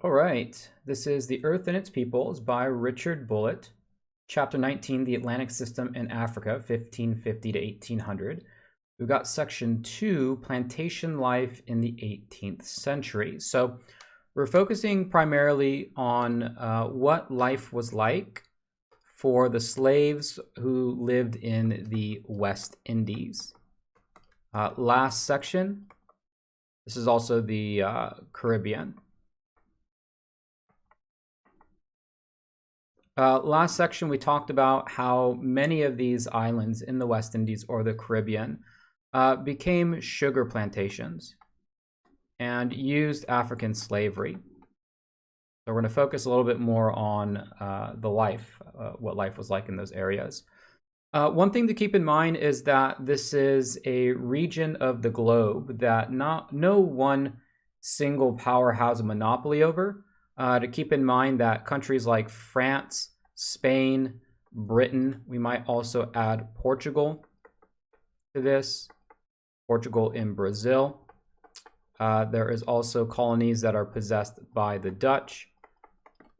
All right, this is The Earth and Its Peoples by Richard Bulliet, Chapter 19, The Atlantic System in Africa, 1550 to 1800. We've got Section 2, Plantation Life in the 18th Century. So we're focusing primarily on what life was like for the slaves who lived in the West Indies. Last section, this is also the Caribbean. Last section, we talked about how many of these islands in the West Indies or the Caribbean became sugar plantations and used African slavery. So we're going to focus a little bit more on the life, what life was like in those areas. One thing to keep in mind is that this is a region of the globe that no one single power has a monopoly over. To keep in mind that countries like France, Spain, Britain, we might also add Portugal to this, Portugal in Brazil. There is also colonies that are possessed by the Dutch.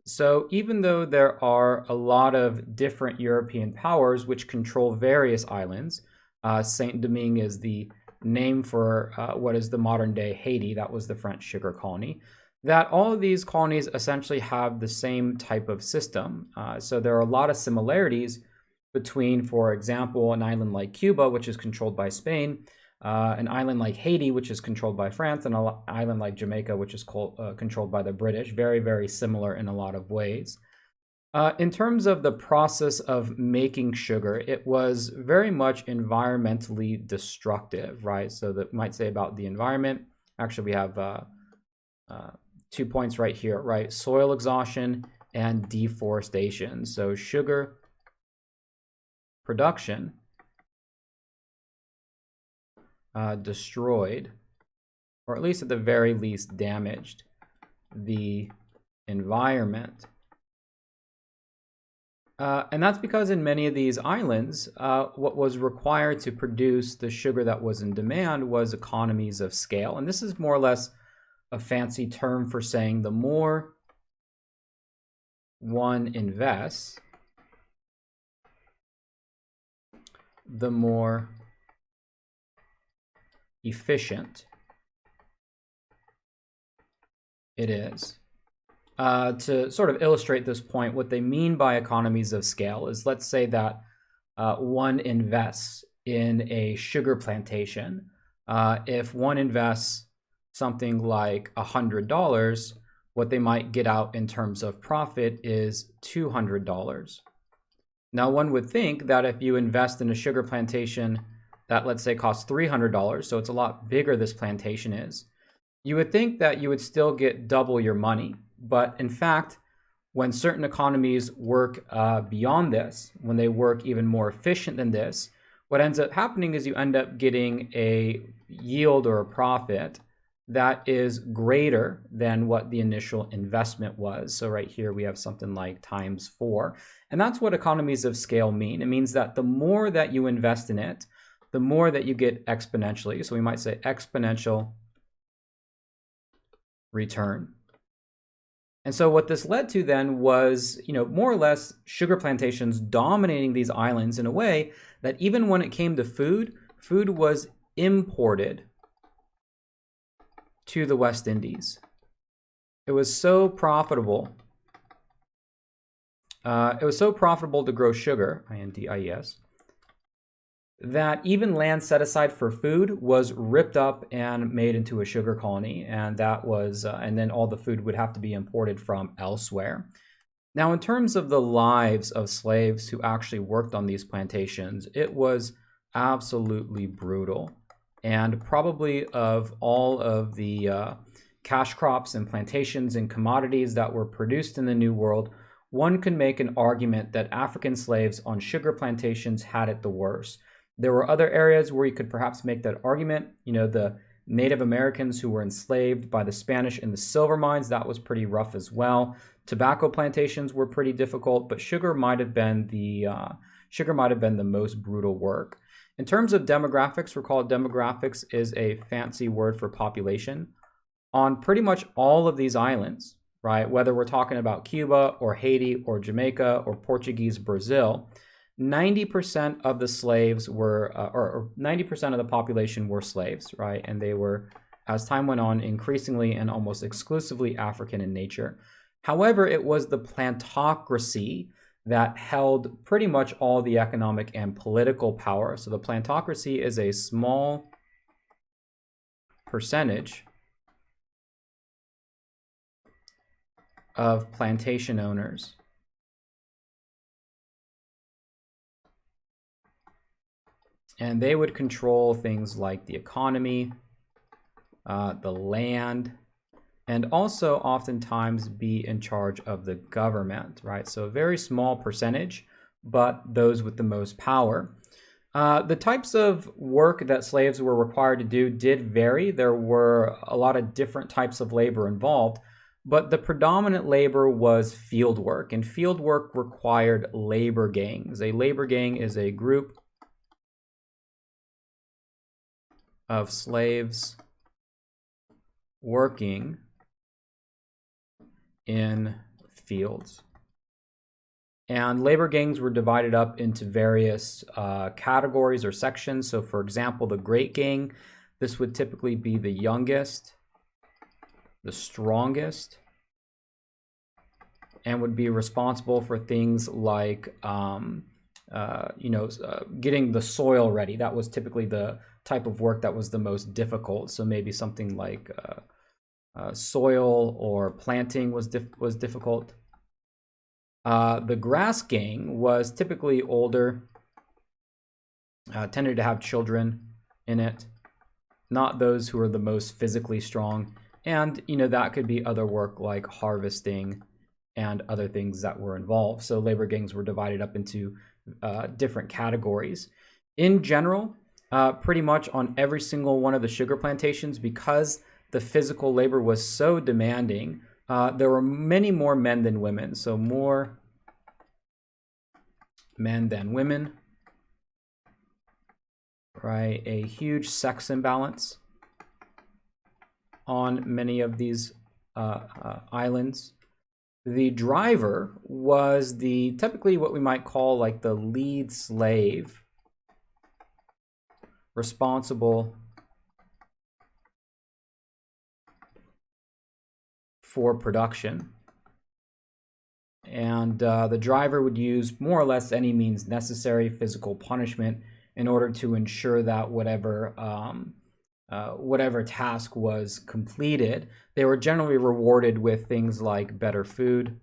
So even though there are a lot of different European powers which control various islands, Saint-Domingue is the name for what is the modern day Haiti. That was the French sugar colony. That all of these colonies essentially have the same type of system. So there are a lot of similarities between, for example, an island like Cuba, which is controlled by Spain, an island like Haiti, which is controlled by France, and an island like Jamaica, which is controlled by the British. Very, very similar in a lot of ways. In terms of the process of making sugar, it was very much environmentally destructive, right? So that might say about the environment. Actually, we have 2 points right here, right? Soil exhaustion and deforestation. So sugar production destroyed, or at least at the very least damaged, the environment. And that's because in many of these islands, what was required to produce the sugar that was in demand was economies of scale. And this is more or less a fancy term for saying the more one invests, the more efficient it is. To sort of illustrate this point, what they mean by economies of scale is, let's say that one invests in a sugar plantation. If one invests something like $100, what they might get out in terms of profit is $200. Now, one would think that if you invest in a sugar plantation that, let's say, costs $300, so it's a lot bigger this plantation is, you would think that you would still get double your money. But in fact, when certain economies work beyond this, when they work even more efficient than this, what ends up happening is you end up getting a yield or a profit that is greater than what the initial investment was. So right here we have something like ×4. And that's what economies of scale mean. It means that the more that you invest in it, the more that you get exponentially. So we might say exponential return. And so what this led to then was, more or less sugar plantations dominating these islands in a way that even when it came to food, food was imported to the West Indies. It was so profitable. To grow sugar, INDIES, that even land set aside for food was ripped up and made into a sugar colony, and that was, and then all the food would have to be imported from elsewhere. Now, in terms of the lives of slaves who actually worked on these plantations, it was absolutely brutal. And probably of all of the cash crops and plantations and commodities that were produced in the New World, one could make an argument that African slaves on sugar plantations had it the worst. There were other areas where you could perhaps make that argument. The Native Americans who were enslaved by the Spanish in the silver mines, that was pretty rough as well. Tobacco plantations were pretty difficult, but sugar might have been the most brutal work. In terms of demographics, recall demographics is a fancy word for population. On pretty much all of these islands, right? Whether we're talking about Cuba or Haiti or Jamaica or Portuguese Brazil, 90% of the slaves were, or 90% of the population were slaves, right? And they were, as time went on, increasingly and almost exclusively African in nature. However, it was the plantocracy that held pretty much all the economic and political power. So the plantocracy is a small percentage of plantation owners and they would control things like the economy, the land, and also oftentimes be in charge of the government, right? So a very small percentage, but those with the most power. The types of work that slaves were required to do did vary. There were a lot of different types of labor involved, but the predominant labor was field work, and field work required labor gangs. A labor gang is a group of slaves working in fields. And labor gangs were divided up into various categories or sections. So for example, the Great Gang, this would typically be the youngest, the strongest, and would be responsible for things like getting the soil ready. That was typically the type of work that was the most difficult. So maybe something like soil or planting was difficult. The grass gang was typically older, tended to have children in it, not those who are the most physically strong. And, that could be other work like harvesting and other things that were involved. So labor gangs were divided up into different categories. In general, pretty much on every single one of the sugar plantations, because the physical labor was so demanding, there were many more men than women. So more men than women, right? A huge sex imbalance on many of these islands. The driver was typically what we might call like the lead slave, responsible for production. And the driver would use more or less any means necessary, physical punishment, in order to ensure that whatever task was completed. They were generally rewarded with things like better food,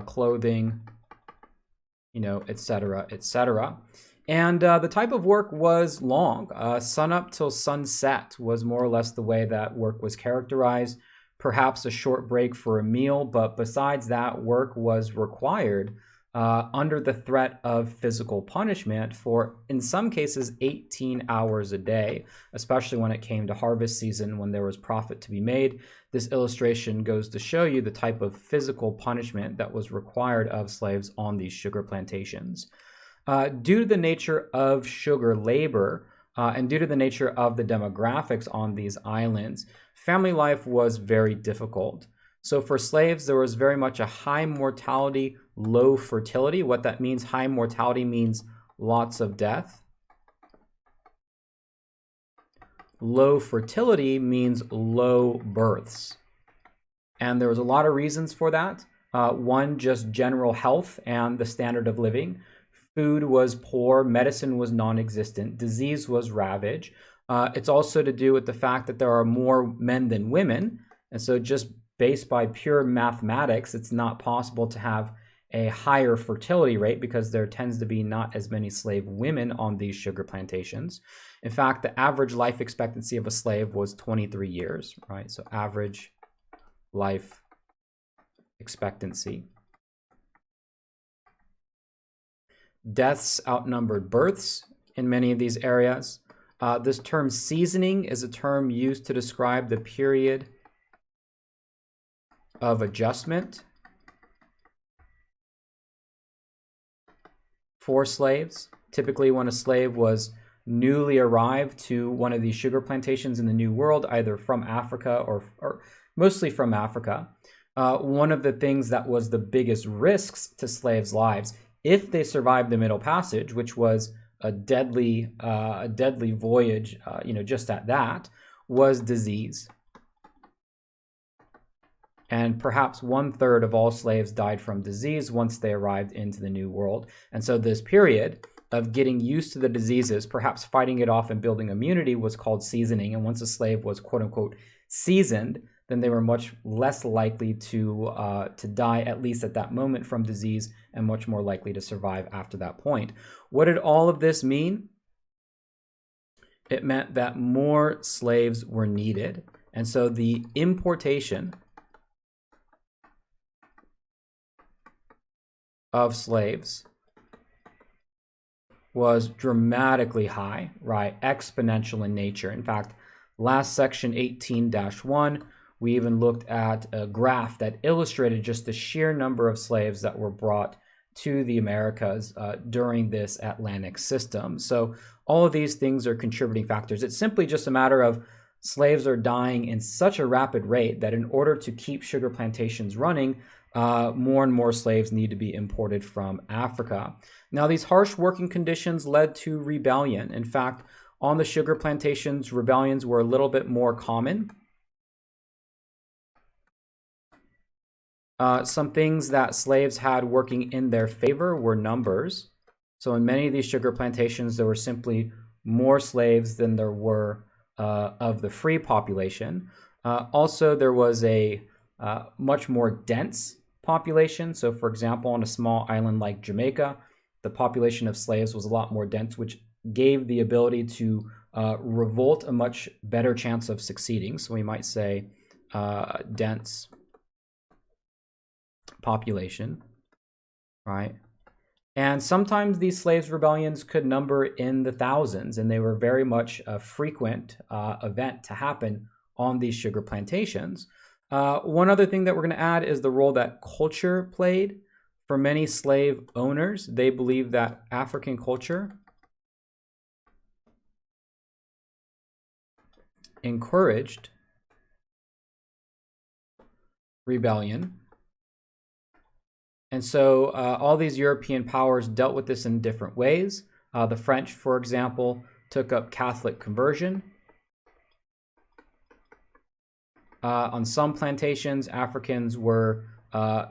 clothing, etc., etc. And the type of work was long. Sun up till sunset was more or less the way that work was characterized. Perhaps a short break for a meal, but besides that, work was required under the threat of physical punishment for, in some cases, 18 hours a day, especially when it came to harvest season when there was profit to be made. This illustration goes to show you the type of physical punishment that was required of slaves on these sugar plantations. Due to the nature of sugar labor and due to the nature of the demographics on these islands, family life was very difficult. So for slaves, there was very much a high mortality, low fertility. What that means, high mortality means lots of death. Low fertility means low births. And there was a lot of reasons for that. One, just general health and the standard of living. Food was poor, medicine was non-existent, disease was ravaged. It's also to do with the fact that there are more men than women. And so just based by pure mathematics, it's not possible to have a higher fertility rate because there tends to be not as many slave women on these sugar plantations. In fact, the average life expectancy of a slave was 23 years, right? So average life expectancy. Deaths outnumbered births in many of these areas. This term seasoning is a term used to describe the period of adjustment for slaves. Typically when a slave was newly arrived to one of these sugar plantations in the New World, either from Africa or mostly from Africa, one of the things that was the biggest risks to slaves' lives, if they survived the Middle Passage, which was a deadly voyage, just at that, was disease. And perhaps 1/3 of all slaves died from disease once they arrived into the New World. And so this period of getting used to the diseases, perhaps fighting it off and building immunity, was called seasoning. And once a slave was quote unquote seasoned, then they were much less likely to die, at least at that moment, from disease, and much more likely to survive after that point. What did all of this mean? It meant that more slaves were needed. And so the importation of slaves was dramatically high, right? Exponential in nature. In fact, last section 18-1, we even looked at a graph that illustrated just the sheer number of slaves that were brought to the Americas during this Atlantic system. So all of these things are contributing factors. It's simply just a matter of slaves are dying in such a rapid rate that in order to keep sugar plantations running, more and more slaves need to be imported from Africa. Now, these harsh working conditions led to rebellion. In fact, on the sugar plantations, rebellions were a little bit more common. Some things that slaves had working in their favor were numbers. So in many of these sugar plantations, there were simply more slaves than there were of the free population. Also, there was a much more dense population. So for example, on a small island like Jamaica, the population of slaves was a lot more dense, which gave the ability to revolt a much better chance of succeeding. So we might say dense population, right? And sometimes these slaves rebellions could number in the thousands, and they were very much a frequent event to happen on these sugar plantations. One other thing that we're going to add is the role that culture played. For many slave owners, they believed that African culture encouraged rebellion. And so all these European powers dealt with this in different ways. The French, for example, took up Catholic conversion. On some plantations, Africans were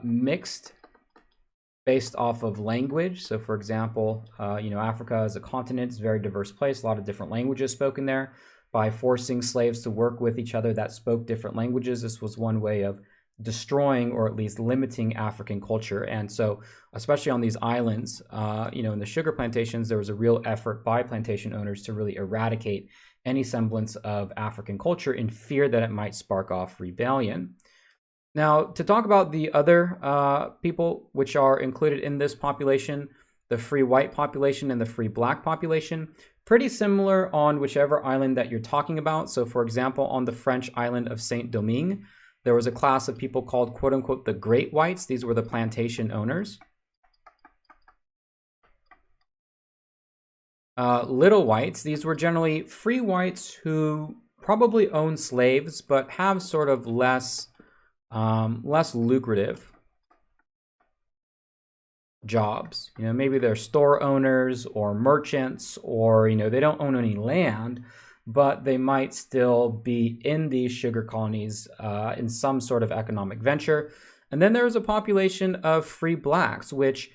mixed based off of language. So for example, Africa as a continent is a very diverse place, a lot of different languages spoken there. By forcing slaves to work with each other that spoke different languages, this was one way of destroying or at least limiting African culture. And so especially on these islands, in the sugar plantations, there was a real effort by plantation owners to really eradicate any semblance of African culture in fear that it might spark off rebellion. Now, to talk about the other people which are included in this population, the free white population and the free black population, pretty similar on whichever island that you're talking about. So for example, on the French island of Saint-Domingue, there was a class of people called, quote unquote, the Great Whites. These were the plantation owners. Little Whites, these were generally free whites who probably own slaves, but have sort of less lucrative jobs. Maybe they're store owners or merchants, or, they don't own any land, but they might still be in these sugar colonies in some sort of economic venture. And then there's a population of free blacks, which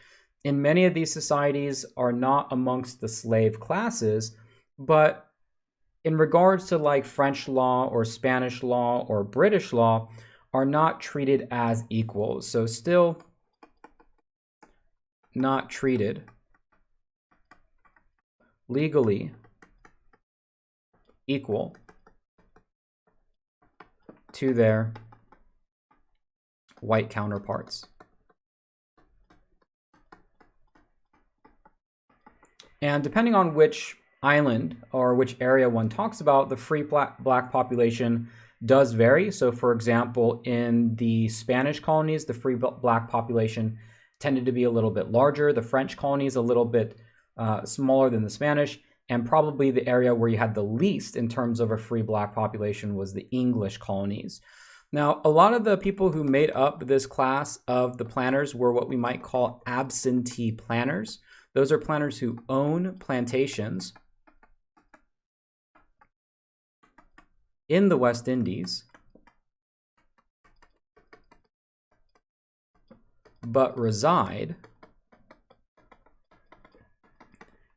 in many of these societies are not amongst the slave classes, but in regards to like French law or Spanish law or British law, are not treated as equals. So still not treated legally equal to their white counterparts. And depending on which island or which area one talks about, the free black population does vary. So for example, in the Spanish colonies, the free black population tended to be a little bit larger. The French colonies a little bit smaller than the Spanish. and probably the area where you had the least in terms of a free black population was the English colonies. Now, a lot of the people who made up this class of the planters were what we might call absentee planters. Those are planters who own plantations in the West Indies, but reside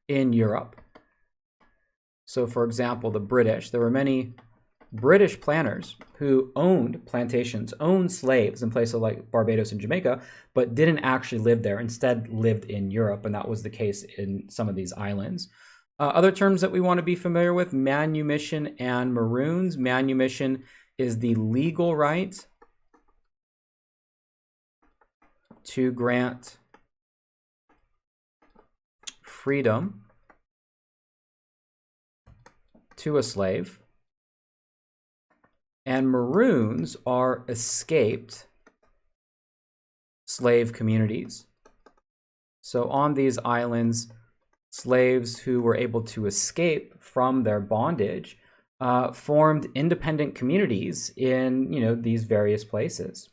in Europe. So, for example, the British, there were many British planters who owned plantations, owned slaves in places like Barbados and Jamaica, but didn't actually live there, instead lived in Europe, and that was the case in some of these islands. Other terms that we want to be familiar with, manumission and maroons. Manumission is the legal right to grant freedom to a slave. And maroons are escaped slave communities. So on these islands, slaves who were able to escape from their bondage formed independent communities in these various places.